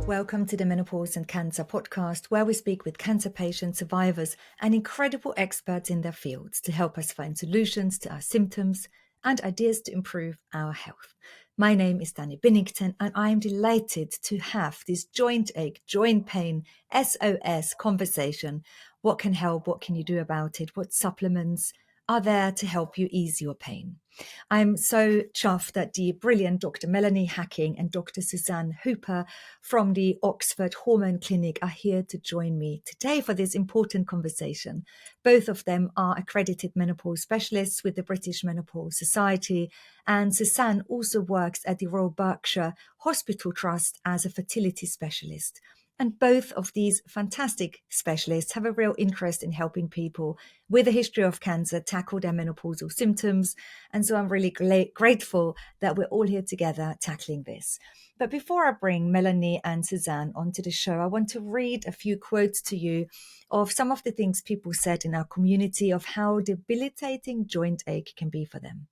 Welcome to the Menopause and Cancer podcast, where we speak with cancer patients, survivors, and incredible experts in their fields to help us find solutions to our symptoms and ideas to improve our health. My name is Danny Binnington, and I am delighted to have this joint ache, joint pain, SOS conversation. What can help? What can you do about it? What supplements are there to help you ease your pain? I'm so chuffed that the brilliant Dr. Melanie Hacking and Dr. Susanne Hooper from the Oxford Hormone Clinic are here to join me today for this important conversation. Both of them are accredited menopause specialists with the British Menopause Society, and Susanne also works at the Royal Berkshire Hospital Trust as a fertility specialist. And both of these fantastic specialists have a real interest in helping people with a history of cancer tackle their menopausal symptoms. And so I'm really grateful that we're all here together tackling this. But before I bring Melanie and Susanne onto the show, I want to read a few quotes to you of some of the things people said in our community of how debilitating joint ache can be for them.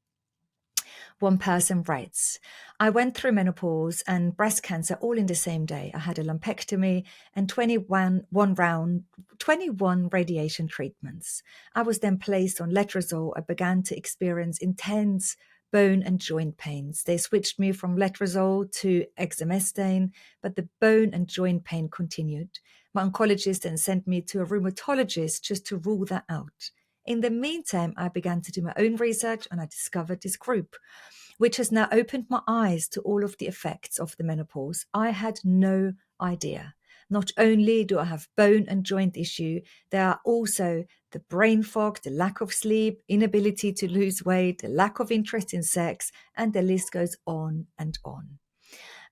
One person writes, I went through menopause and breast cancer all in the same day. I had a lumpectomy and 21 radiation treatments. I was then placed on letrozole. I began to experience intense bone and joint pains. They switched me from letrozole to exemestane, but the bone and joint pain continued. My oncologist then sent me to a rheumatologist just to rule that out. In the meantime, I began to do my own research and I discovered this group, which has now opened my eyes to all of the effects of the menopause. I had no idea. Not only do I have bone and joint issue, there are also the brain fog, the lack of sleep, inability to lose weight, the lack of interest in sex, and the list goes on and on.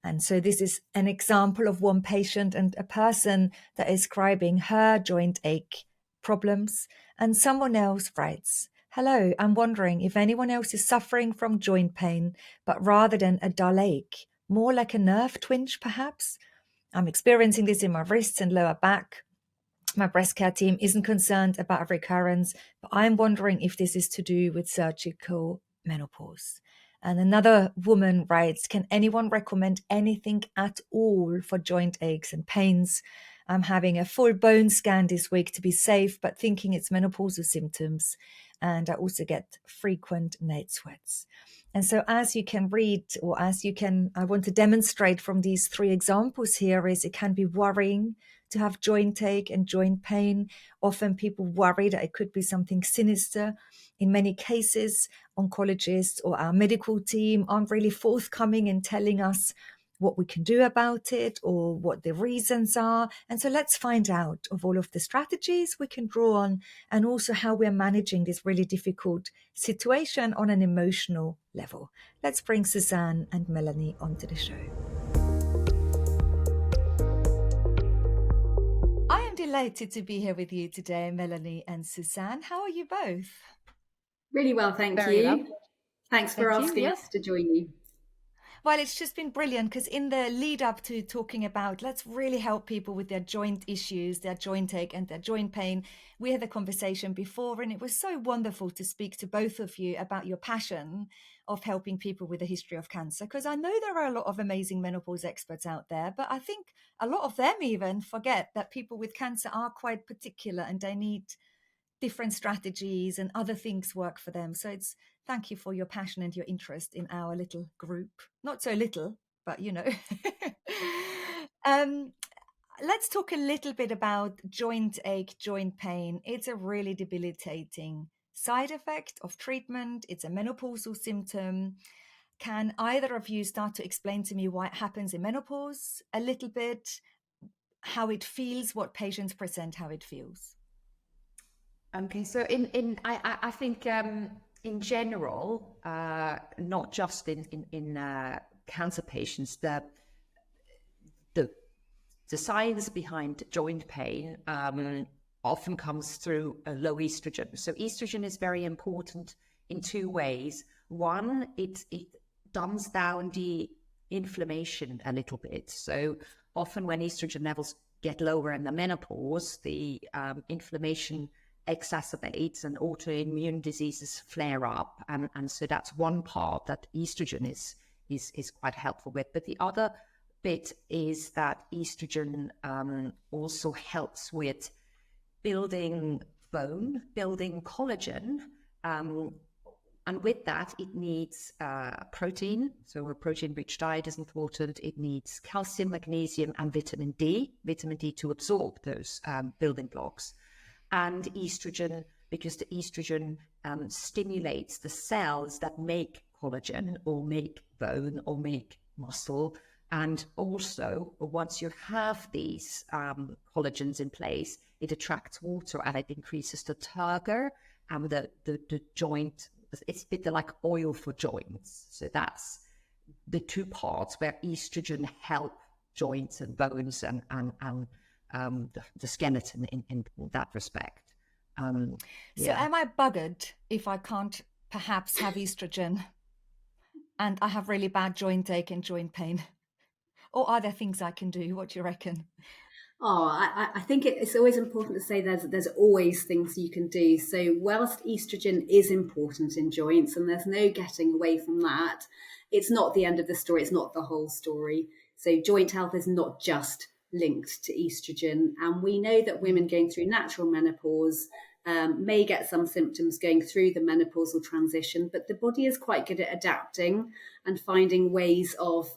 And so this is an example of one patient and a person that is describing her joint ache problems. And someone else writes, hello, I'm wondering if anyone else is suffering from joint pain, but rather than a dull ache, more like a nerve twinge perhaps. I'm experiencing this in my wrists and lower back. My breast care team isn't concerned about a recurrence, but I'm wondering if this is to do with surgical menopause. And another woman writes, can anyone recommend anything at all for joint aches and pains? I'm having a full bone scan this week to be safe, but thinking it's menopausal symptoms. And I also get frequent night sweats. And so as you can read, or I want to demonstrate from these three examples here is it can be worrying to have joint ache and joint pain. Often people worry that it could be something sinister. In many cases, oncologists or our medical team aren't really forthcoming in telling us what we can do about it or what the reasons are. And so let's find out of all of the strategies we can draw on and also how we're managing this really difficult situation on an emotional level. Let's bring Susanne and Melanie onto the show. I am delighted to be here with you today, Melanie and Susanne. How are you both? Really well, thank Very you. well. Thanks for asking Yes. us to join you. Well, it's just been brilliant because in the lead up to talking about let's really help people with their joint issues, their joint ache and their joint pain, we had a conversation before and it was so wonderful to speak to both of you about your passion of helping people with a history of cancer, because I know there are a lot of amazing menopause experts out there, but I think a lot of them even forget that people with cancer are quite particular and they need different strategies and other things work for them. So thank you for your passion and your interest in our little group. Not so little, but you know. Let's talk a little bit about joint ache, joint pain. It's a really debilitating side effect of treatment. It's a menopausal symptom. Can either of you start to explain to me why it happens in menopause a little bit, how it feels, what patients present, how it feels? Okay, so I think in general, not just in cancer patients, the science behind joint pain often comes through a low estrogen. So estrogen is very important in two ways. One, it dumbs down the inflammation a little bit. So often when estrogen levels get lower in the menopause, the inflammation exacerbates and autoimmune diseases flare up. And so that's one part that estrogen is quite helpful with. But the other bit is that estrogen also helps with building bone, building collagen. And with that, it needs protein. So a protein-rich diet is important. It needs calcium, magnesium, and vitamin D to absorb those building blocks. And estrogen, because the estrogen stimulates the cells that make collagen or make bone or make muscle. And also, once you have these collagens in place, it attracts water and it increases the turgor and the joint. It's a bit like oil for joints. So that's the two parts where estrogen help joints and bones and the skeleton in that respect. So am I buggered if I can't perhaps have estrogen and I have really bad joint ache and joint pain? Or are there things I can do? What do you reckon? Oh, I think it's always important to say there's always things you can do. So whilst estrogen is important in joints, and there's no getting away from that, it's not the end of the story. It's not the whole story. So joint health is not just linked to estrogen. And we know that women going through natural menopause may get some symptoms going through the menopausal transition, but the body is quite good at adapting and finding ways of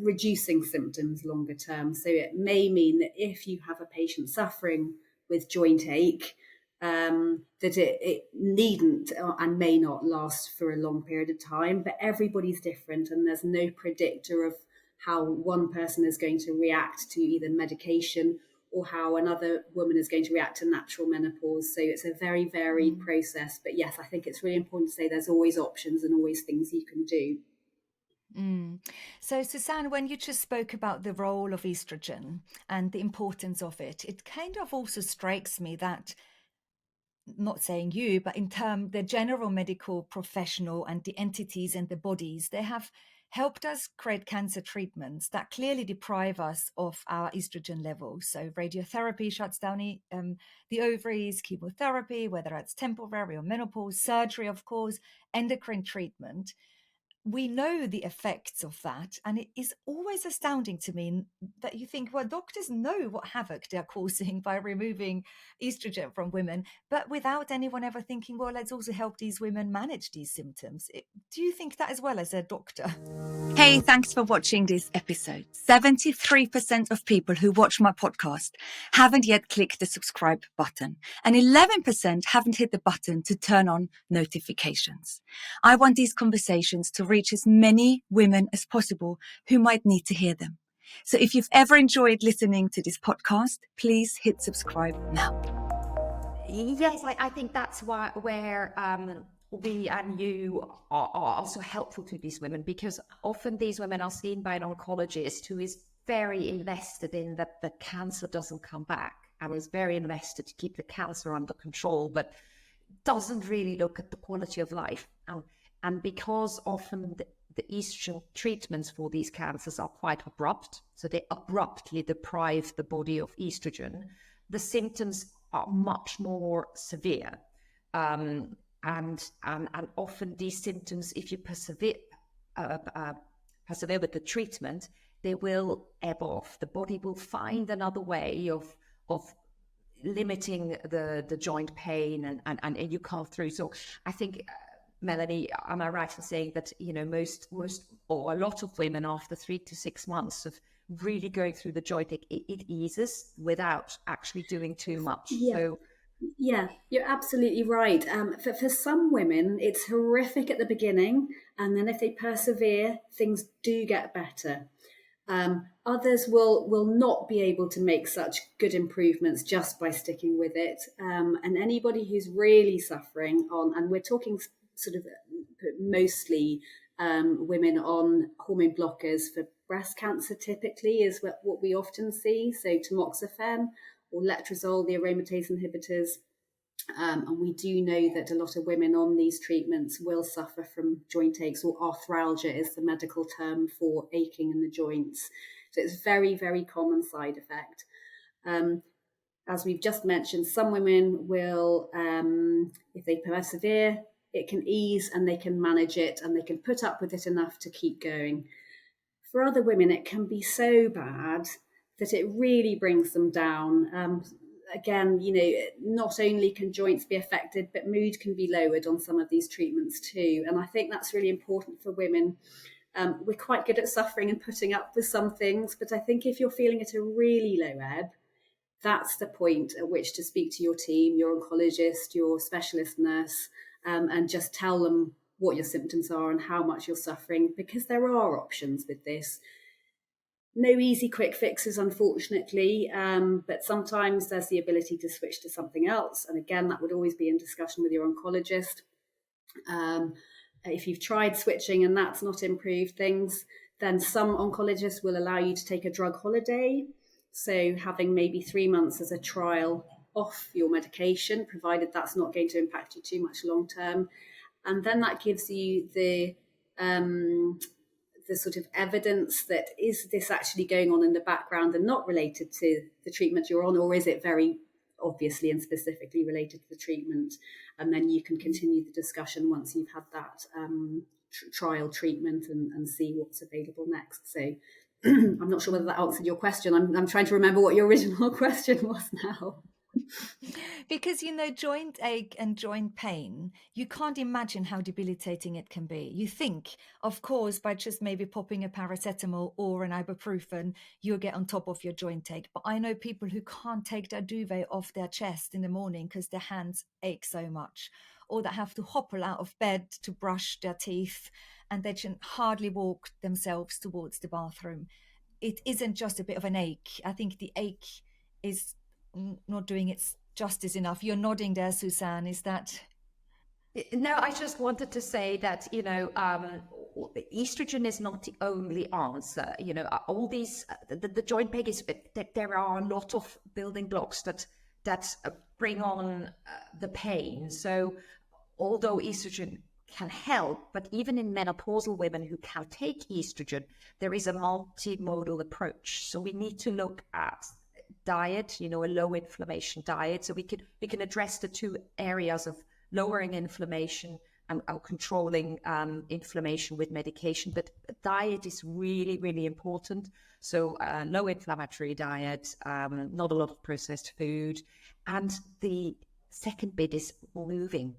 reducing symptoms longer term. So it may mean that if you have a patient suffering with joint ache, that it needn't and may not last for a long period of time, but everybody's different and there's no predictor of how one person is going to react to either medication or how another woman is going to react to natural menopause. So it's a very varied process. But yes, I think it's really important to say there's always options and always things you can do. So, Susanne, when you just spoke about the role of estrogen and the importance of it, it kind of also strikes me that, not saying you, but in terms the general medical professional and the entities and the bodies, they have helped us create cancer treatments that clearly deprive us of our estrogen levels. So radiotherapy shuts down the ovaries, chemotherapy, whether it's temporary or menopause, surgery, of course, endocrine treatment. We know the effects of that. And it is always astounding to me that you think, well, doctors know what havoc they're causing by removing estrogen from women, but without anyone ever thinking, well, let's also help these women manage these symptoms. Do you think that as well as a doctor? Hey, thanks for watching this episode. 73% of people who watch my podcast haven't yet clicked the subscribe button, and 11% haven't hit the button to turn on notifications. I want these conversations to reach as many women as possible who might need to hear them. So if you've ever enjoyed listening to this podcast, please hit subscribe now. Yes, I think that's where we and you are also helpful to these women, because often these women are seen by an oncologist who is very invested in that the cancer doesn't come back and is very invested to keep the cancer under control, but doesn't really look at the quality of life. And because often the estrogen treatments for these cancers are quite abrupt, so they abruptly deprive the body of estrogen, the symptoms are much more severe. And often these symptoms, if you persevere with the treatment, they will ebb off. The body will find another way of limiting the joint pain and you come through. So I think, Melanie, am I right in saying that, most or a lot of women after 3 to 6 months of really going through the joint, it eases without actually doing too much? Yeah, you're absolutely right. For some women, it's horrific at the beginning, and then if they persevere, things do get better. Others will not be able to make such good improvements just by sticking with it. And anybody who's really suffering and we're talking sort of mostly women on hormone blockers for breast cancer typically is what we often see. So tamoxifen or letrozole, the aromatase inhibitors. And we do know that a lot of women on these treatments will suffer from joint aches, or arthralgia is the medical term for aching in the joints. So it's a very, very common side effect. As we've just mentioned, some women will, if they persevere, it can ease and they can manage it and they can put up with it enough to keep going. for other women, it can be so bad that it really brings them down. Again, not only can joints be affected, but mood can be lowered on some of these treatments too. And I think that's really important for women. We're quite good at suffering and putting up with some things, but I think if you're feeling at a really low ebb, that's the point at which to speak to your team, your oncologist, your specialist nurse, and just tell them what your symptoms are and how much you're suffering, because there are options with this. No easy quick fixes, unfortunately, but sometimes there's the ability to switch to something else. And again, that would always be in discussion with your oncologist. If you've tried switching and that's not improved things, then some oncologists will allow you to take a drug holiday. So having maybe 3 months as a trial off your medication, provided that's not going to impact you too much long term. And then that gives you the sort of evidence that is this actually going on in the background and not related to the treatment you're on, or is it very obviously and specifically related to the treatment? And then you can continue the discussion once you've had that trial treatment and see what's available next. So I'm not sure whether that answered your question. I'm trying to remember what your original question was now. Because, joint ache and joint pain, you can't imagine how debilitating it can be. You think, of course, by just maybe popping a paracetamol or an ibuprofen, you'll get on top of your joint ache. But I know people who can't take their duvet off their chest in the morning because their hands ache so much, or that have to hobble out of bed to brush their teeth, and they can hardly walk themselves towards the bathroom. It isn't just a bit of an ache. I think the ache is not doing its justice enough. You're nodding there, Susanne. Is that? No, I just wanted to say that, estrogen is not the only answer. All these, the joint pain is that there are a lot of building blocks that bring on the pain. So although estrogen can help, but even in menopausal women who can take estrogen, there is a multimodal approach. So we need to look at diet, a low inflammation diet. So we can address the two areas of lowering inflammation and controlling inflammation with medication. But diet is really, really important. So low inflammatory diet, not a lot of processed food. And the second bit is moving,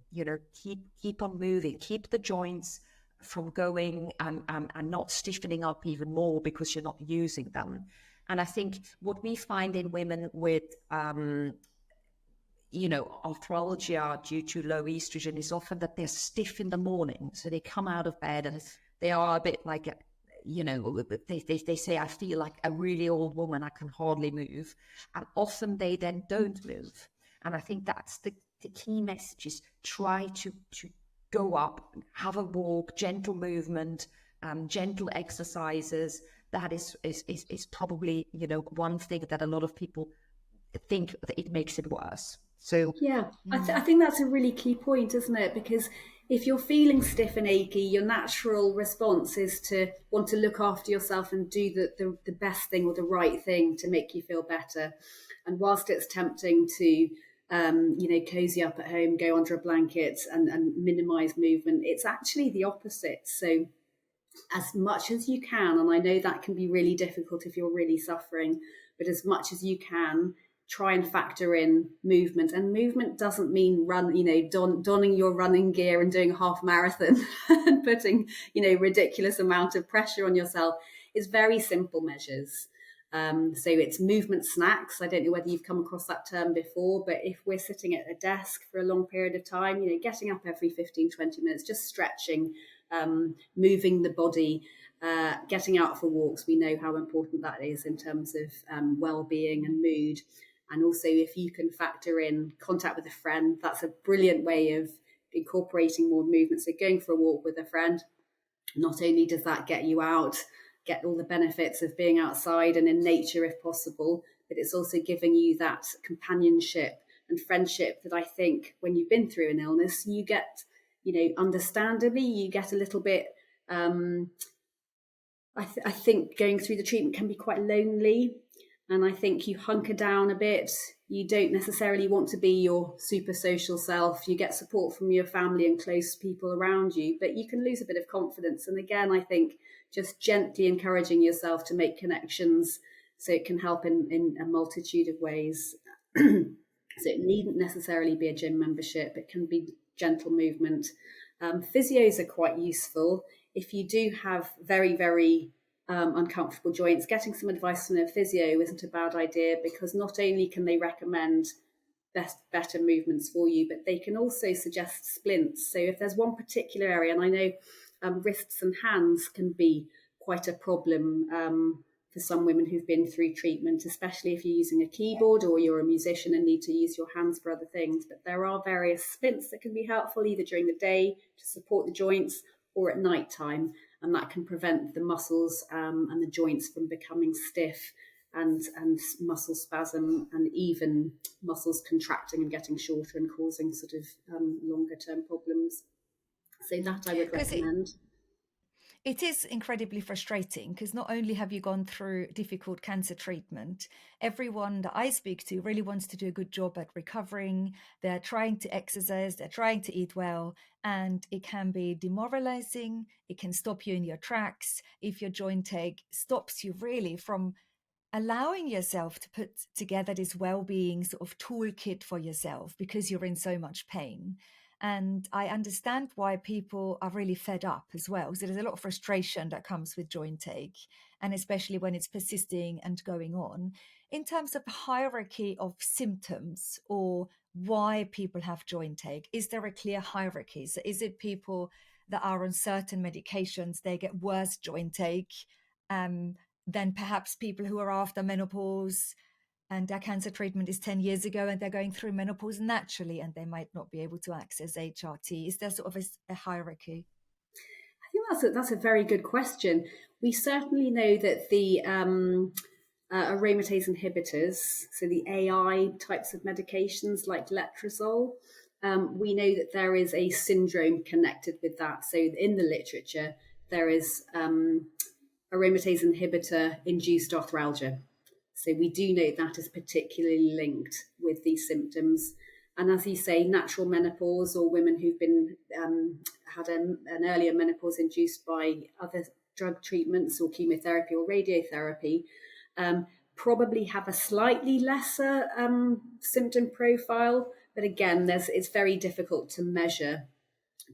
keep on moving, keep the joints from going and not stiffening up even more because you're not using them. And I think what we find in women with, arthralgia due to low estrogen is often that they're stiff in the morning. So they come out of bed and they are a bit like, they say, I feel like a really old woman, I can hardly move. And often they then don't move. And I think that's the key message is try to go up, have a walk, gentle movement, gentle exercises. That is probably, one thing that a lot of people think that it makes it worse. So yeah, I think that's a really key point, isn't it? Because if you're feeling stiff and achy, your natural response is to want to look after yourself and do the best thing or the right thing to make you feel better. And whilst it's tempting to cozy up at home, go under a blanket and minimize movement, it's actually the opposite. So as much as you can, and I know that can be really difficult if you're really suffering, but as much as you can, try and factor in movement. And movement doesn't mean donning your running gear and doing a half marathon and putting, ridiculous amount of pressure on yourself. It's very simple measures. So it's movement snacks. I don't know whether you've come across that term before, but if we're sitting at a desk for a long period of time, getting up every 15, 20 minutes, just stretching, moving the body, getting out for walks. We know how important that is in terms of well-being and mood. And also if you can factor in contact with a friend, that's a brilliant way of incorporating more movement. So going for a walk with a friend, not only does that get you out, get all the benefits of being outside and in nature if possible, but it's also giving you that companionship and friendship that I think when you've been through an illness, you get, understandably, you get a little bit, I think going through the treatment can be quite lonely. And I think you hunker down a bit. You don't necessarily want to be your super social self. You get support from your family and close people around you, but you can lose a bit of confidence. And again, I think just gently encouraging yourself to make connections, so it can help in a multitude of ways. So it needn't necessarily be a gym membership. It can be gentle movement. Physios are quite useful. If you do have very, very uncomfortable joints, getting some advice from a physio isn't a bad idea, because not only can they recommend better movements for you, but they can also suggest splints. So if there's one particular area, and I know wrists and hands can be quite a problem for some women who've been through treatment, especially if you're using a keyboard or you're a musician and need to use your hands for other things. But there are various splints that can be helpful either during the day to support the joints or at night time, and that can prevent the muscles and the joints from becoming stiff and muscle spasm, and even muscles contracting and getting shorter and causing sort of longer term problems. So that I would recommend. It is incredibly frustrating, because not only have you gone through difficult cancer treatment, everyone that I speak to really wants to do a good job at recovering. They're trying to exercise, they're trying to eat well, and it can be demoralizing. It can stop you in your tracks if your joint ache stops you really from allowing yourself to put together this well-being sort of toolkit for yourself, because you're in so much pain. And I understand why people are really fed up as well, because there's a lot of frustration that comes with joint ache, and especially when it's persisting and going on. In terms of hierarchy of symptoms or why people have joint ache, is there a clear hierarchy? So is it people that are on certain medications, they get worse joint ache than perhaps people who are after menopause and their cancer treatment is 10 years ago and they're going through menopause naturally and they might not be able to access HRT? Is there sort of a hierarchy? I think that's a very good question. We certainly know that the aromatase inhibitors, so the AI types of medications like letrozole, we know that there is a syndrome connected with that. So in the literature, there is aromatase inhibitor induced arthralgia. So we do know that is particularly linked with these symptoms. And as you say, natural menopause, or women who've been had an earlier menopause induced by other drug treatments or chemotherapy or radiotherapy, probably have a slightly lesser symptom profile. But again, it's very difficult to measure.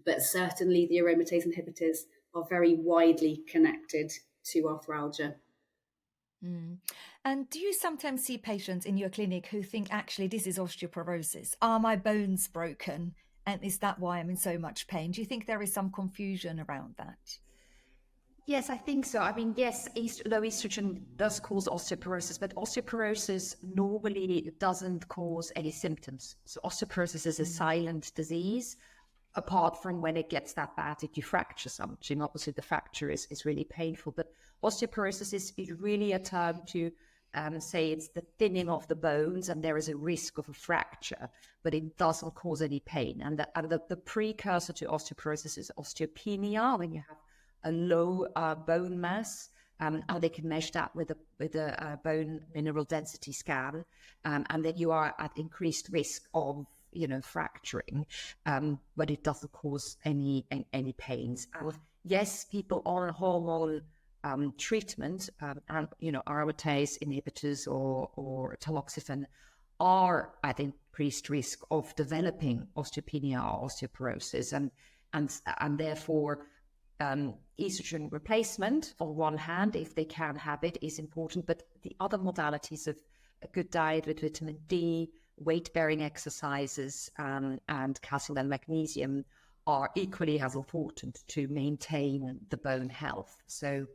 But certainly the aromatase inhibitors are very widely connected to arthralgia. Mm. And do you sometimes see patients in your clinic who think, actually, this is osteoporosis? Are my bones broken? And is that why I'm in so much pain? Do you think there is some confusion around that? Yes, I think so. I mean, yes, low estrogen does cause osteoporosis, but osteoporosis normally doesn't cause any symptoms. So osteoporosis is a silent disease, apart from when it gets that bad that you fracture something. Obviously, the fracture is really painful, but osteoporosis is really a term to say it's the thinning of the bones and there is a risk of a fracture, but it doesn't cause any pain. And the precursor to osteoporosis is osteopenia, when you have a low bone mass, and they can measure that with a bone mineral density scan, and then you are at increased risk of fracturing, but it doesn't cause any pains. And yes, people on hormone treatment and aromatase inhibitors or tamoxifen are at increased risk of developing osteopenia or osteoporosis, and therefore estrogen replacement on one hand, if they can have it, is important, but the other modalities of a good diet with vitamin D, weight-bearing exercises, and calcium and magnesium are equally as important to maintain the bone health. So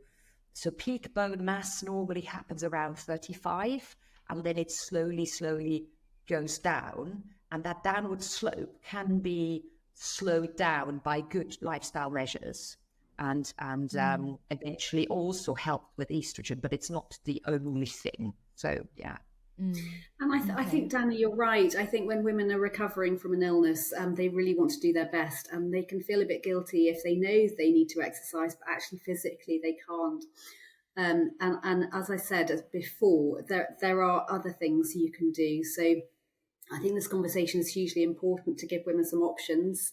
peak bone mass normally happens around 35, and then it slowly goes down, and that downward slope can be slowed down by good lifestyle measures and eventually also help with estrogen, but it's not the only thing. So yeah. And I think, Danny, you're right. I think when women are recovering from an illness, they really want to do their best, and they can feel a bit guilty if they know they need to exercise, but actually physically they can't. And as I said before, there are other things you can do. So I think this conversation is hugely important to give women some options.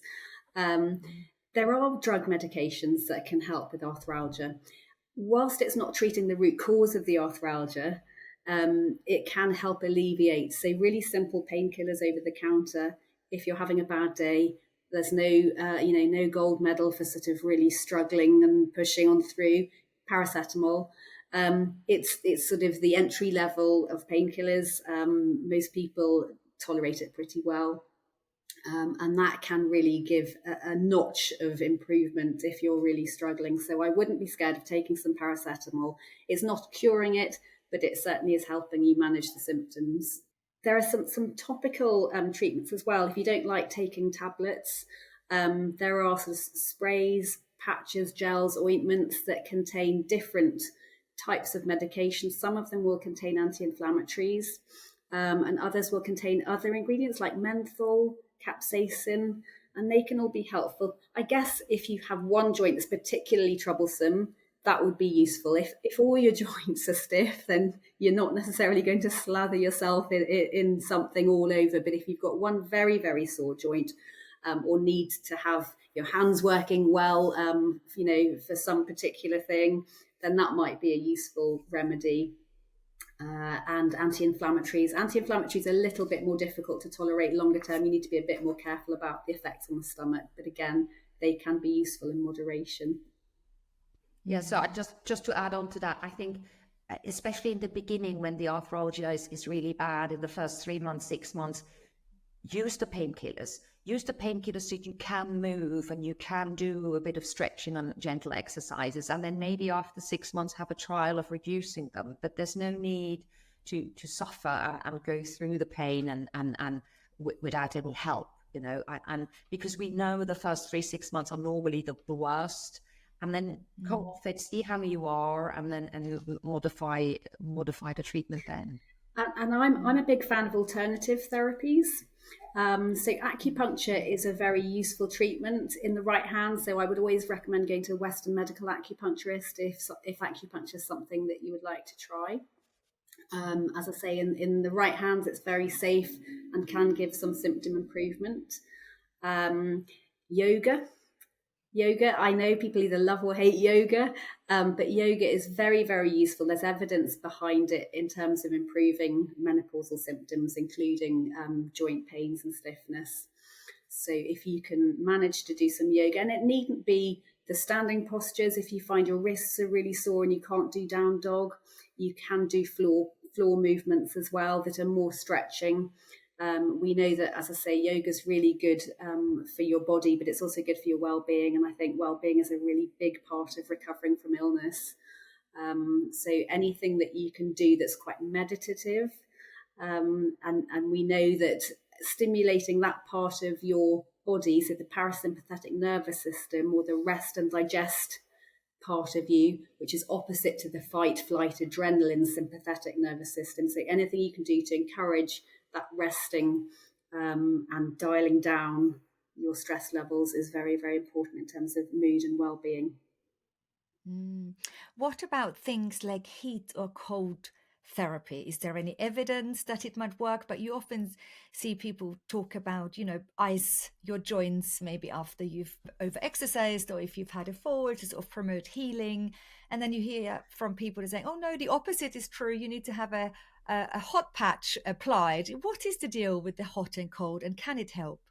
There are drug medications that can help with arthralgia. whilst it's not treating the root cause of the arthralgia, it can help alleviate. So really simple painkillers over the counter. If you're having a bad day, there's no gold medal for sort of really struggling and pushing on through. Paracetamol. It's sort of the entry level of painkillers. Most people tolerate it pretty well. And that can really give a notch of improvement if you're really struggling. So I wouldn't be scared of taking some paracetamol. It's not curing it, but it certainly is helping you manage the symptoms. There are some topical treatments as well. If you don't like taking tablets, there are sort of sprays, patches, gels, ointments that contain different types of medication. Some of them will contain anti-inflammatories, and others will contain other ingredients like menthol, capsaicin, and they can all be helpful. I guess if you have one joint that's particularly troublesome, that would be useful. If all your joints are stiff, then you're not necessarily going to slather yourself in something all over. But if you've got one very, very sore joint, or need to have your hands working well, for some particular thing, then that might be a useful remedy. And anti-inflammatories. Anti-inflammatories are a little bit more difficult to tolerate longer term. You need to be a bit more careful about the effects on the stomach. But again, they can be useful in moderation. Yeah, so I just to add on to that, I think especially in the beginning when the arthralgia is really bad, in the first 3 months, 6 months, use the painkillers. Use the painkillers so you can move and you can do a bit of stretching and gentle exercises. And then maybe after 6 months have a trial of reducing them. But there's no need to suffer and go through the pain and without any help, and because we know the first 3-6 months are normally the worst. And then cope with it, see how you are, and then modify the treatment then. And I'm a big fan of alternative therapies. So acupuncture is a very useful treatment in the right hand. So I would always recommend going to a Western medical acupuncturist if acupuncture is something that you would like to try. As I say, in the right hands, it's very safe and can give some symptom improvement. Yoga, I know people either love or hate yoga, but yoga is very, very useful. There's evidence behind it in terms of improving menopausal symptoms, including joint pains and stiffness. So if you can manage to do some yoga, and it needn't be the standing postures. If you find your wrists are really sore and you can't do down dog, you can do floor movements as well that are more stretching. We know that, as I say, yoga is really good for your body, but it's also good for your well-being. And I think well-being is a really big part of recovering from illness. So anything that you can do that's quite meditative. And we know that stimulating that part of your body, so the parasympathetic nervous system or the rest and digest part of you, which is opposite to the fight, flight, adrenaline sympathetic nervous system. So anything you can do to encourage that resting and dialing down your stress levels is very, very important in terms of mood and well-being. What about things like heat or cold therapy? Is there any evidence that it might work? But you often see people talk about, ice your joints maybe after you've over-exercised or if you've had a fall to sort of promote healing. And then you hear from people saying, oh no, the opposite is true. You need to have a hot patch applied. What is the deal with the hot and cold, and can it help?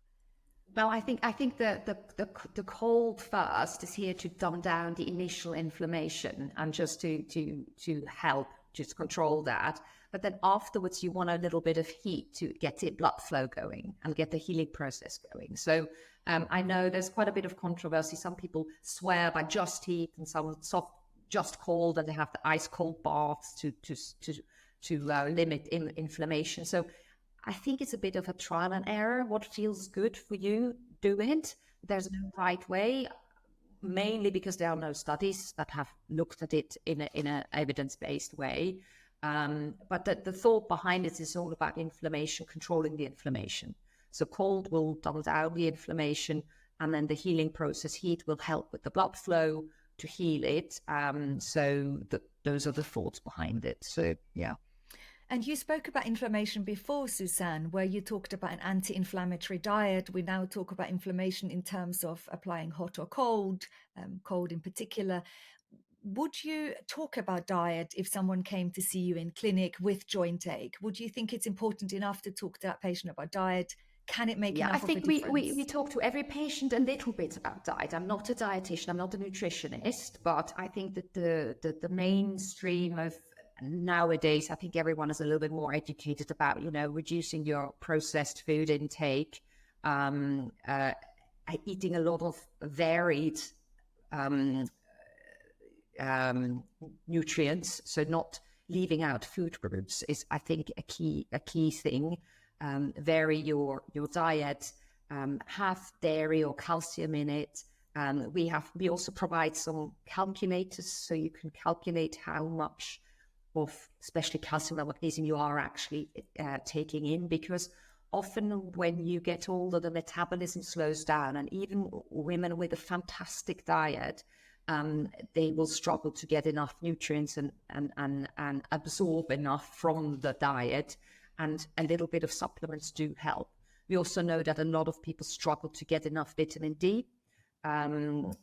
Well, I think the cold first is here to dumb down the initial inflammation and just to help just control that. But then afterwards, you want a little bit of heat to get the blood flow going and get the healing process going. So I know there's quite a bit of controversy. Some people swear by just heat, and some just cold, and they have the ice cold baths to limit inflammation. So I think it's a bit of a trial and error. What feels good for you, do it. There's no right way, mainly because there are no studies that have looked at it in an evidence-based way. But the thought behind it is all about inflammation, controlling the inflammation. So cold will dumb down the inflammation, and then the healing process, heat, will help with the blood flow to heal it. So those are the thoughts behind it. So, yeah. And you spoke about inflammation before, Susanne, where you talked about an anti-inflammatory diet. We now talk about inflammation in terms of applying hot or cold, cold in particular. would you talk about diet if someone came to see you in clinic with joint ache? Would you think it's important enough to talk to that patient about diet? Can it make Yeah, I enough of a think we difference? talk to every patient a little bit about diet. I'm not a dietitian, I'm not a nutritionist, but I think that the mainstream of nowadays, I think everyone is a little bit more educated about, reducing your processed food intake, eating a lot of varied nutrients, so not leaving out food groups is, I think, a key thing. Vary your diet, have dairy or calcium in it. We also provide some calculators, so you can calculate how much of especially calcium and magnesium you are actually taking in, because often when you get older, the metabolism slows down, and even women with a fantastic diet, they will struggle to get enough nutrients and absorb enough from the diet, and a little bit of supplements do help. We also know that a lot of people struggle to get enough vitamin D,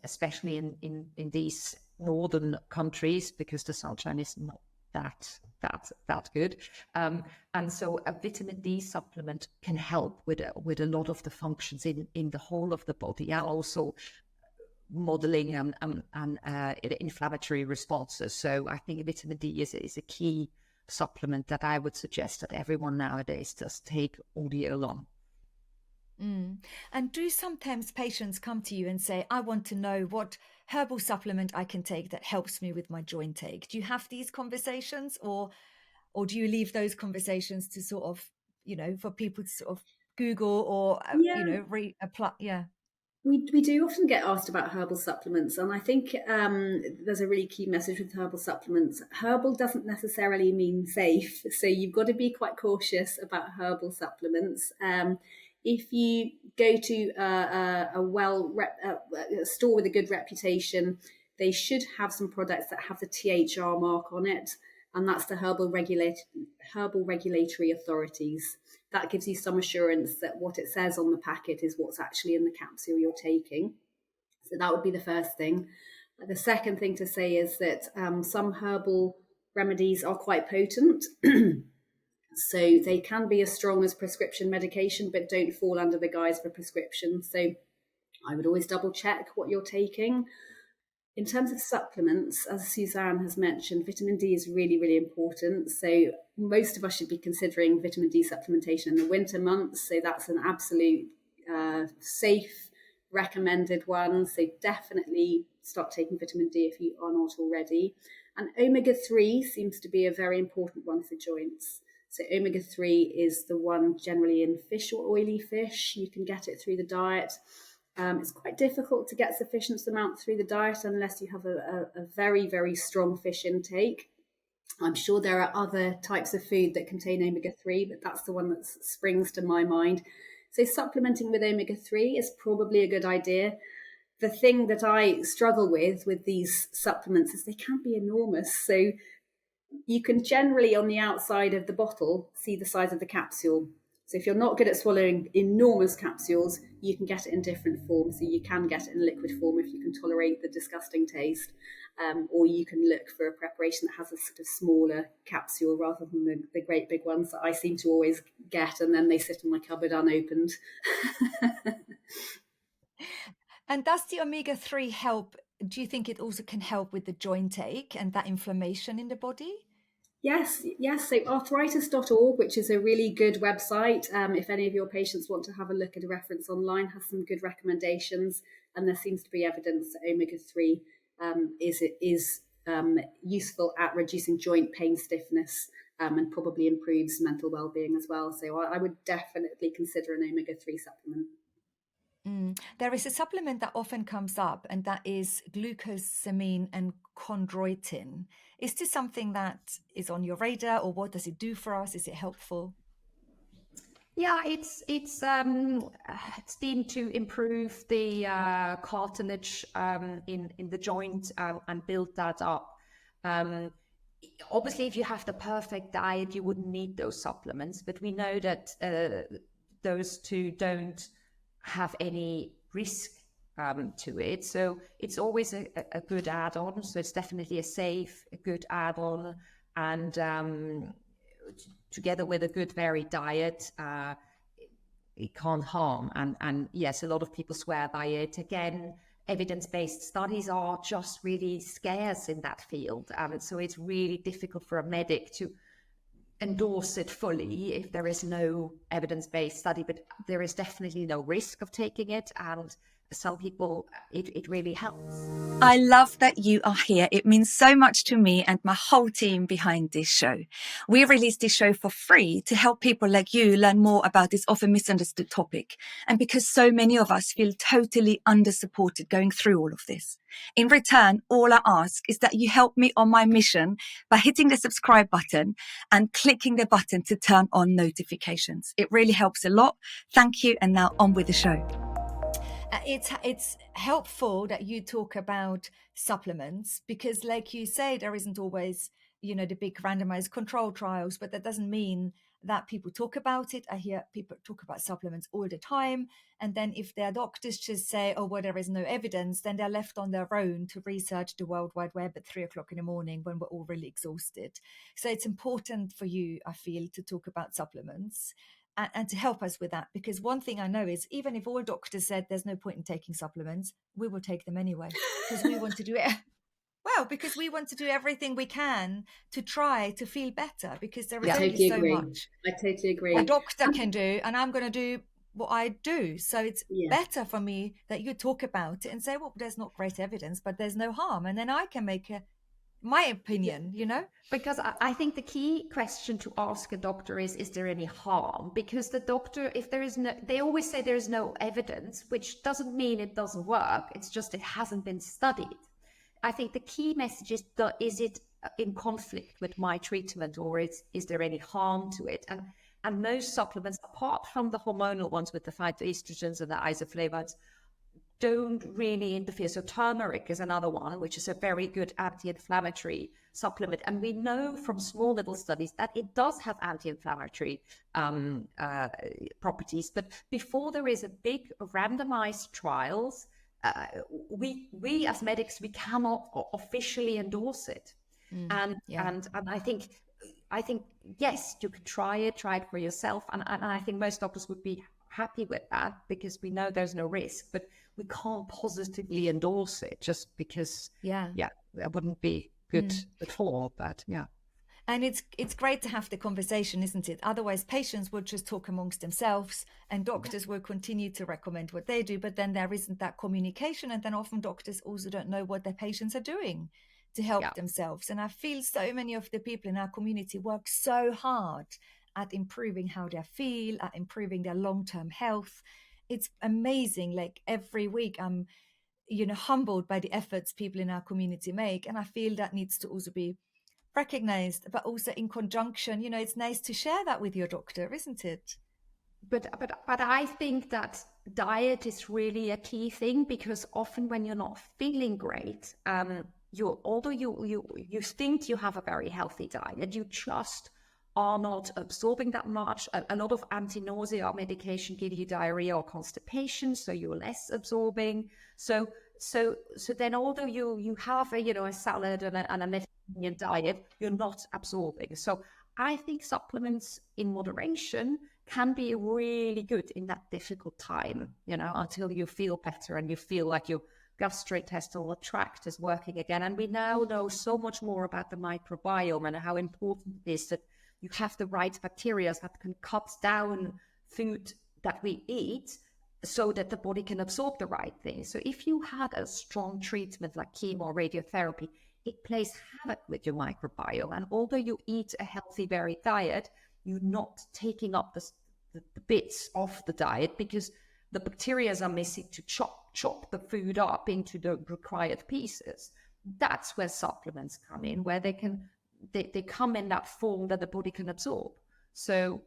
especially in these northern countries, because the sunshine is not that good. And so a vitamin D supplement can help with a lot of the functions in the whole of the body, and also modeling and inflammatory responses. So I think vitamin D is a key supplement that I would suggest that everyone nowadays does take all year long. And do sometimes patients come to you and say, I want to know what herbal supplement I can take that helps me with my joint ache? Do you have these conversations, or do you leave those conversations to sort of, for people to sort of Google or, Yeah. reapply? Yeah. We do often get asked about herbal supplements, and I think there's a really key message with herbal supplements. Herbal doesn't necessarily mean safe, so you've got to be quite cautious about herbal supplements. If you go to a store with a good reputation, they should have some products that have the THR mark on it, and that's the herbal regulatory authorities. That gives you some assurance that what it says on the packet is what's actually in the capsule you're taking. So that would be the first thing. The second thing to say is that some herbal remedies are quite potent. So they can be as strong as prescription medication, but don't fall under the guise of a prescription. So I would always double check what you're taking. In terms of supplements, as Susanne has mentioned, vitamin D is really, really important. So most of us should be considering vitamin D supplementation in the winter months. So that's an absolute safe, recommended one. So definitely start taking vitamin D if you are not already. And omega-3 seems to be a very important one for joints. So omega-3 is the one generally in fish or oily fish. You can get it through the diet. It's quite difficult to get sufficient amount through the diet unless you have a very, very strong fish intake. I'm sure there are other types of food that contain omega-3, but that's the one that springs to my mind. So supplementing with omega-3 is probably a good idea. The thing that I struggle with these supplements is they can be enormous. So you can generally, on the outside of the bottle, see the size of the capsule. So if you're not good at swallowing enormous capsules, you can get it in different forms. So you can get it in liquid form if you can tolerate the disgusting taste, or you can look for a preparation that has a sort of smaller capsule rather than the great big ones that I seem to always get, and then they sit in my cupboard unopened. And does the omega-3 help? Do you think it also can help with the joint ache and that inflammation in the body? Yes. So arthritis.org, which is a really good website, if any of your patients want to have a look at a reference online, has some good recommendations, and there seems to be evidence that omega-3 is useful at reducing joint pain, stiffness, and probably improves mental well-being as well. So I would definitely consider an omega-3 supplement. There is a supplement that often comes up, and that is glucosamine and chondroitin. Is this something that is on your radar, or what does it do for us? Is it helpful? Yeah, it's deemed to improve the cartilage in the joint and build that up. Obviously, if you have the perfect diet, you wouldn't need those supplements, but we know that those two don't have any risk to it. So it's always a good add-on. So it's definitely a good add-on. And together with a good varied diet, it can't harm. And yes, a lot of people swear by it. Again, evidence-based studies are just really scarce in that field. So it's really difficult for a medic to endorse it fully if there is no evidence-based study, but there is definitely no risk of taking it. And some people, it really helps. I love that you are here. It means so much to me and my whole team behind this show. We release this show for free to help people like you learn more about this often misunderstood topic. And because so many of us feel totally under-supported going through all of this. In return, all I ask is that you help me on my mission by hitting the subscribe button and clicking the button to turn on notifications. It really helps a lot. Thank you. And now on with the show. It's helpful that you talk about supplements because, like you say, there isn't always, the big randomized control trials, but that doesn't mean that people talk about it. I hear people talk about supplements all the time. And then if their doctors just say, oh, well, there is no evidence, then they're left on their own to research the World Wide Web at 3:00 in the morning when we're all really exhausted. So it's important for you, I feel, to talk about supplements. And to help us with that, because one thing I know is even if all doctors said there's no point in taking supplements, we will take them anyway because we want to do it. Well, because we want to do everything we can to try to feel better, because there is only so much I totally agree. a doctor can do, and I'm going to do what I do. So it's better for me that you talk about it and say, well, there's not great evidence, but there's no harm. And then I can make my opinion, Because I think the key question to ask a doctor is there any harm? Because the doctor, if there is no, they always say there is no evidence, which doesn't mean it doesn't work. It's just it hasn't been studied. I think the key message is it in conflict with my treatment, or is there any harm to it? And most supplements, apart from the hormonal ones with the phytoestrogens and the isoflavones, don't really interfere. So turmeric is another one, which is a very good anti-inflammatory supplement. And we know from small little studies that it does have anti-inflammatory properties. But before there is a big randomized trials, we as medics, we cannot officially endorse it. And I think, yes, you can try it for yourself. And I think most doctors would be happy with that because we know there's no risk, but we can't positively endorse it just because, that wouldn't be good at all, but yeah. And it's great to have the conversation, isn't it? Otherwise, patients would just talk amongst themselves and doctors will continue to recommend what they do, but then there isn't that communication. And then often doctors also don't know what their patients are doing to help themselves. And I feel so many of the people in our community work so hard at improving how they feel, at improving their long-term health. It's amazing. Like every week I'm, humbled by the efforts people in our community make. And I feel that needs to also be recognized, but also in conjunction, it's nice to share that with your doctor, isn't it? But I think that diet is really a key thing, because often when you're not feeling great, although you think you have a very healthy diet, you just are not absorbing that much. A lot of anti-nausea medication give you diarrhea or constipation, so you're less absorbing. So then, although you have a salad and a Mediterranean diet, you're not absorbing. So I think supplements in moderation can be really good in that difficult time, until you feel better and you feel like your gastrointestinal tract is working again. And we now know so much more about the microbiome and how important it is that you have the right bacteria that can cut down food that we eat so that the body can absorb the right thing. So if you had a strong treatment like chemo or radiotherapy, it plays havoc with your microbiome. And although you eat a healthy, varied diet, you're not taking up the bits of the diet because the bacteria are missing to chop the food up into the required pieces. That's where supplements come in, where they come in that form that the body can absorb. So,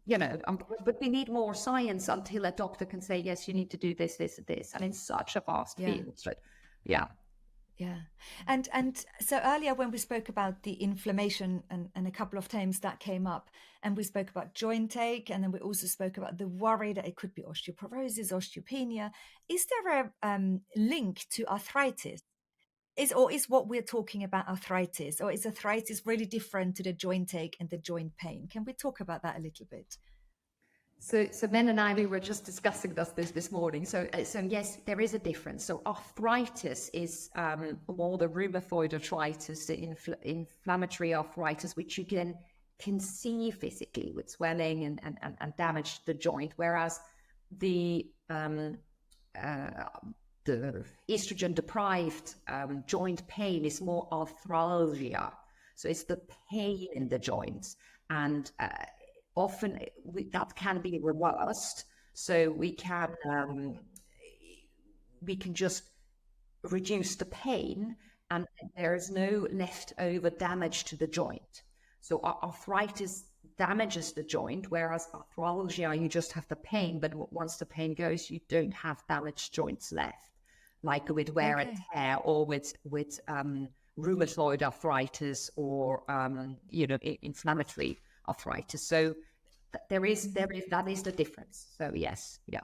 but we need more science until a doctor can say, yes, you need to do this, this, and this. And in such a vast field. But Yeah. And so earlier when we spoke about the inflammation and a couple of times that came up, and we spoke about joint ache, and then we also spoke about the worry that it could be osteoporosis, osteopenia. Is there a link to arthritis? Is what we're talking about arthritis, or is arthritis really different to the joint ache and the joint pain? Can we talk about that a little bit? So Ben and I, we were just discussing this morning. So yes, there is a difference. So arthritis is more the rheumatoid arthritis, the inflammatory arthritis, which you can see physically with swelling and damage to the joint, whereas the estrogen deprived joint pain is more arthralgia. So it's the pain in the joints, and often that can be reversed. So we can just reduce the pain, and there is no leftover damage to the joint. So arthritis damages the joint, whereas arthralgia, you just have the pain, but once the pain goes, you don't have damaged joints left, like with wear and tear, or with rheumatoid arthritis, or inflammatory arthritis. So that is the difference. So yes, yeah.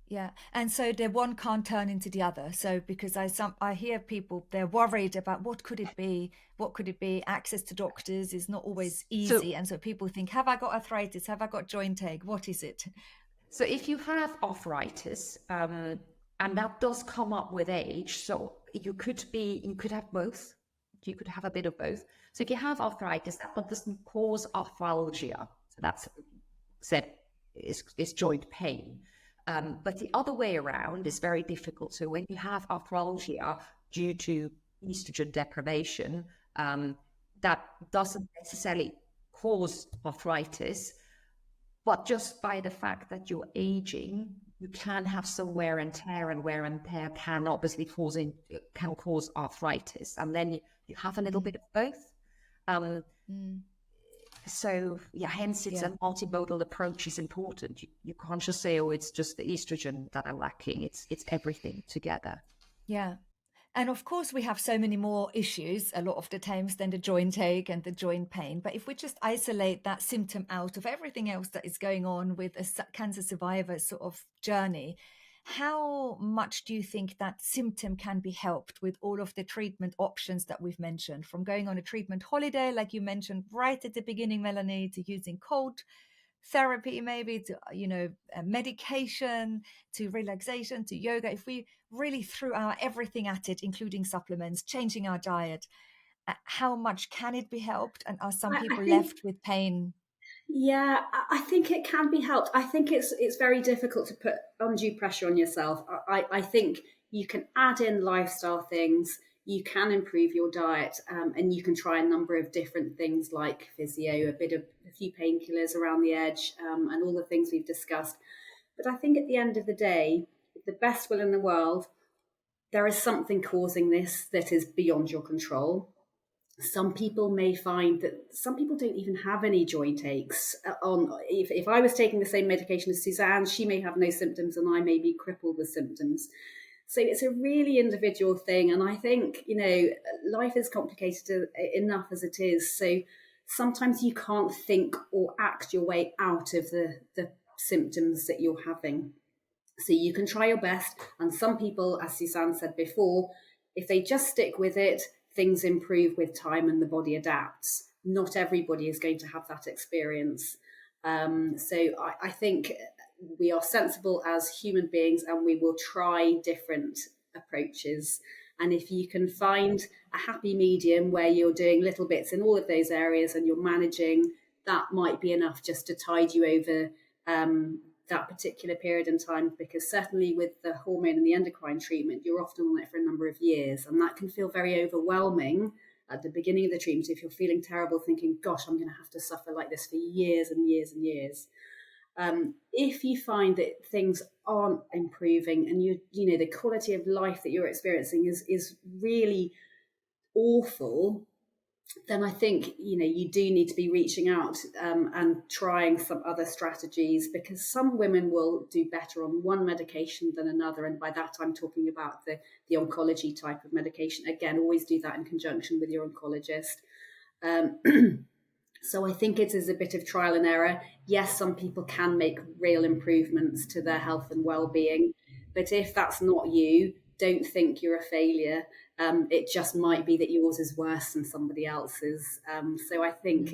Yeah, and so the one can't turn into the other. So because I hear people, they're worried about what could it be? What could it be? Access to doctors is not always easy, and so people think, have I got arthritis? Have I got joint ache? What is it? So if you have arthritis, and that does come up with age, so you could have both. You could have a bit of both. So if you have arthritis, that doesn't cause arthralgia. So that's said is joint pain. But the other way around is very difficult. So when you have arthralgia due to estrogen deprivation, that doesn't necessarily cause arthritis, but just by the fact that you're aging, you can have some wear and tear, and wear and tear can obviously cause arthritis, and then you have a little bit of both. So yeah, hence it's a multimodal approach is important. You can't just say, oh, it's just the estrogen that I'm lacking. It's everything together. Yeah. And of course, we have so many more issues a lot of the times than the joint ache and the joint pain. But if we just isolate that symptom out of everything else that is going on with a cancer survivor's sort of journey, how much do you think that symptom can be helped with all of the treatment options that we've mentioned, from going on a treatment holiday, like you mentioned right at the beginning, Melanie, to using cold therapy, maybe to medication, to relaxation, to yoga? If we really threw our everything at it, including supplements, changing our diet, how much can it be helped, and are some people left with pain? Yeah, I think it can be helped. I think it's very difficult to put undue pressure on yourself. I think you can add in lifestyle things, you can improve your diet, and you can try a number of different things like physio, a few painkillers around the edge, and all the things we've discussed. But I think at the end of the day, with the best will in the world, there is something causing this that is beyond your control. Some people may find that some people don't even have any joint aches. If I was taking the same medication as Susanne, she may have no symptoms and I may be crippled with symptoms. So it's a really individual thing. And I think, life is complicated enough as it is. So sometimes you can't think or act your way out of the symptoms that you're having. So you can try your best. And some people, as Susanne said before, if they just stick with it, things improve with time and the body adapts. Not everybody is going to have that experience. So I think we are sensible as human beings and we will try different approaches. And if you can find a happy medium where you're doing little bits in all of those areas and you're managing, that might be enough just to tide you over that particular period in time, because certainly with the hormone and the endocrine treatment, you're often on it for a number of years, and that can feel very overwhelming at the beginning of the treatment. If you're feeling terrible, thinking, gosh, I'm going to have to suffer like this for years and years and years. If you find that things aren't improving and the quality of life that you're experiencing is really awful, then I think, you do need to be reaching out and trying some other strategies, because some women will do better on one medication than another. And by that, I'm talking about the oncology type of medication. Again, always do that in conjunction with your oncologist. So I think it is a bit of trial and error. Yes, some people can make real improvements to their health and well-being, but if that's not you, don't think you're a failure. It just might be that yours is worse than somebody else's. So I think,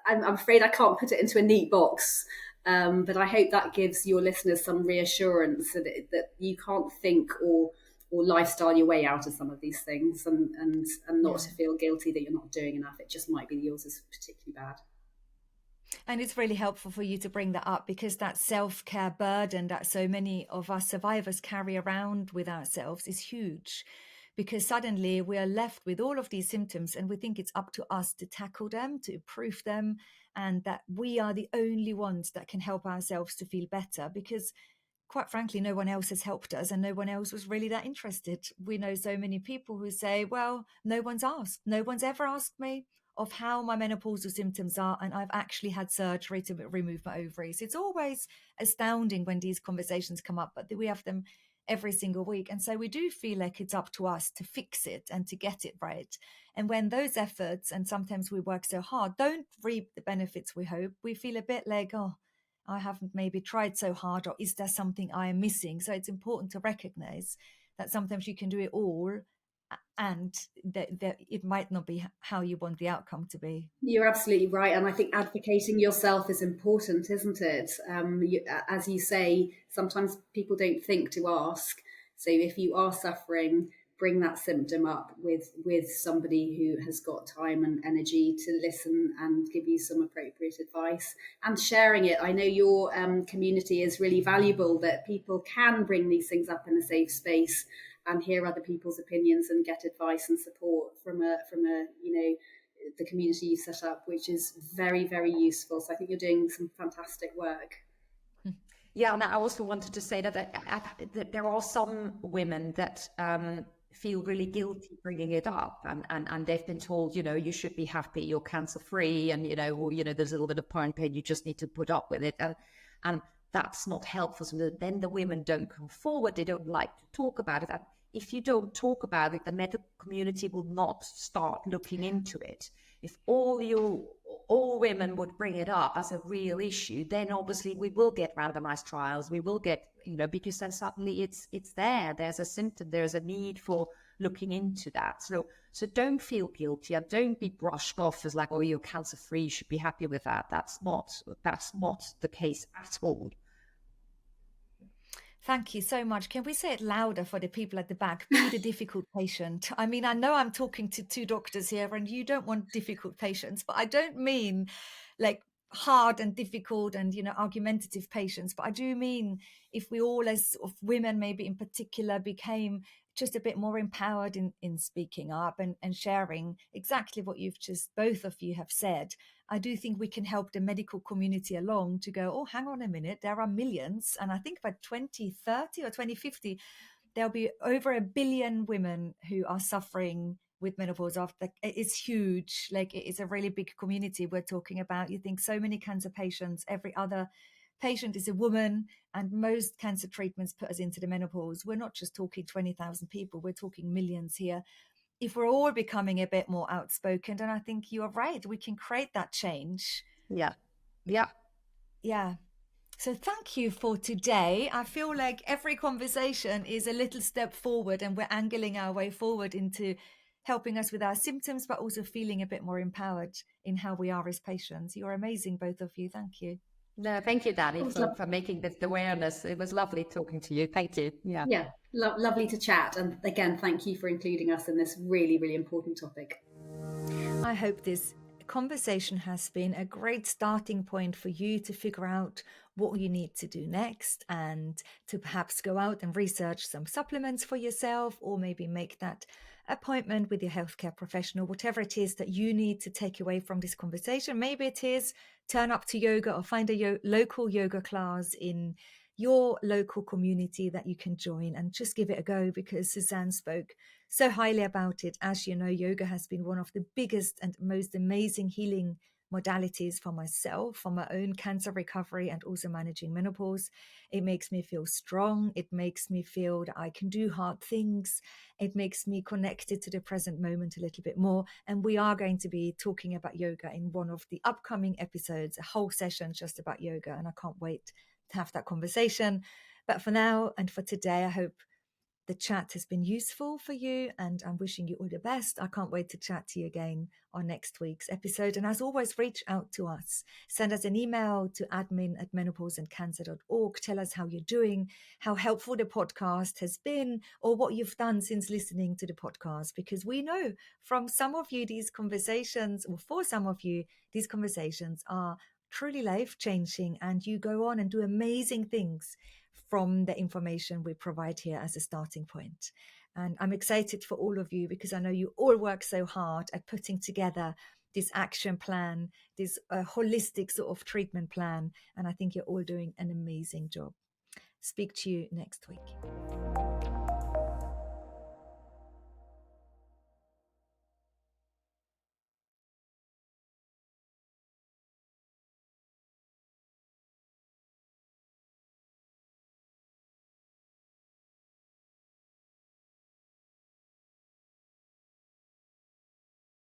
I'm afraid I can't put it into a neat box. But I hope that gives your listeners some reassurance that you can't think or lifestyle your way out of some of these things, and not to feel guilty that you're not doing enough. It just might be yours is particularly bad. And it's really helpful for you to bring that up, because that self-care burden that so many of us survivors carry around with ourselves is huge, because suddenly we are left with all of these symptoms and we think it's up to us to tackle them, to improve them, and that we are the only ones that can help ourselves to feel better, because quite frankly, no one else has helped us and no one else was really that interested. We know so many people who say, well, no one's asked. No one's ever asked me of how my menopausal symptoms are, and I've actually had surgery to remove my ovaries. It's always astounding when these conversations come up, but we have them every single week. And so we do feel like it's up to us to fix it and to get it right. And when those efforts, and sometimes we work so hard, don't reap the benefits we hope, we feel a bit like, oh, I haven't maybe tried so hard, or is there something I am missing? So it's important to recognize that sometimes you can do it all, and that it might not be how you want the outcome to be. You're absolutely right. And I think advocating yourself is important, isn't it? As you say, sometimes people don't think to ask. So if you are suffering, bring that symptom up with somebody who has got time and energy to listen and give you some appropriate advice, and sharing it. I know your community is really valuable, that people can bring these things up in a safe space and hear other people's opinions and get advice and support from a the community you set up, which is very, very useful. So I think you're doing some fantastic work. Yeah, and I also wanted to say that there are some women that feel really guilty bringing it up, and they've been told, you should be happy, you're cancer free, and there's a little bit of pain, you just need to put up with it, and that's not helpful. So then the women don't come forward, they don't like to talk about it. And if you don't talk about it, the medical community will not start looking into it. If all women would bring it up as a real issue, then obviously we will get randomized trials. We will get, because then suddenly it's there. There's a symptom. There's a need for looking into that. So don't feel guilty, and don't be brushed off as like, oh, you're cancer free, you should be happy with that. That's not the case at all. Thank you so much. Can we say it louder for the people at the back? Be the difficult patient. I mean, I know I'm talking to two doctors here, and you don't want difficult patients, but I don't mean like hard and difficult and, argumentative patients. But I do mean if we all, as of women maybe in particular, became just a bit more empowered in speaking up and sharing exactly what you've just, both of you have said, I do think we can help the medical community along to go, oh, hang on a minute, there are millions. And I think by 2030 or 2050, there'll be over 1 billion women who are suffering with menopause after. It's huge. Like, it is a really big community we're talking about. You think so many cancer patients, every other patient is a woman, and most cancer treatments put us into the menopause. We're not just talking 20,000 people, we're talking millions here. If we're all becoming a bit more outspoken, then I think you are right, we can create that change. Yeah. So thank you for today. I feel like every conversation is a little step forward, and we're angling our way forward into helping us with our symptoms, but also feeling a bit more empowered in how we are as patients. You're amazing, both of you. Thank you. No, thank you, Danny, for making this awareness. It was lovely talking to you. Thank you. Yeah, lovely to chat. And again, thank you for including us in this really, really important topic. I hope this conversation has been a great starting point for you to figure out what you need to do next, and to perhaps go out and research some supplements for yourself, or maybe make that appointment with your healthcare professional, whatever it is that you need to take away from this conversation. Maybe it is turn up to yoga or find a local yoga class in your local community that you can join and just give it a go, because Susanne spoke so highly about it. As you know, yoga has been one of the biggest and most amazing healing modalities for myself, for my own cancer recovery and also managing menopause. It makes me feel strong. It makes me feel that I can do hard things. It makes me connected to the present moment a little bit more. And we are going to be talking about yoga in one of the upcoming episodes, a whole session just about yoga. And I can't wait to have that conversation. But for now and for today, I hope the chat has been useful for you, and I'm wishing you all the best. I can't wait to chat to you again on next week's episode. And as always, reach out to us. Send us an email to admin@menopauseandcancer.org. Tell us how you're doing, how helpful the podcast has been, or what you've done since listening to the podcast. Because we know from some of you, these conversations, or for some of you, these conversations are truly life-changing, and you go on and do amazing things from the information we provide here as a starting point. And I'm excited for all of you, because I know you all work so hard at putting together this action plan, this holistic sort of treatment plan. And I think you're all doing an amazing job. Speak to you next week.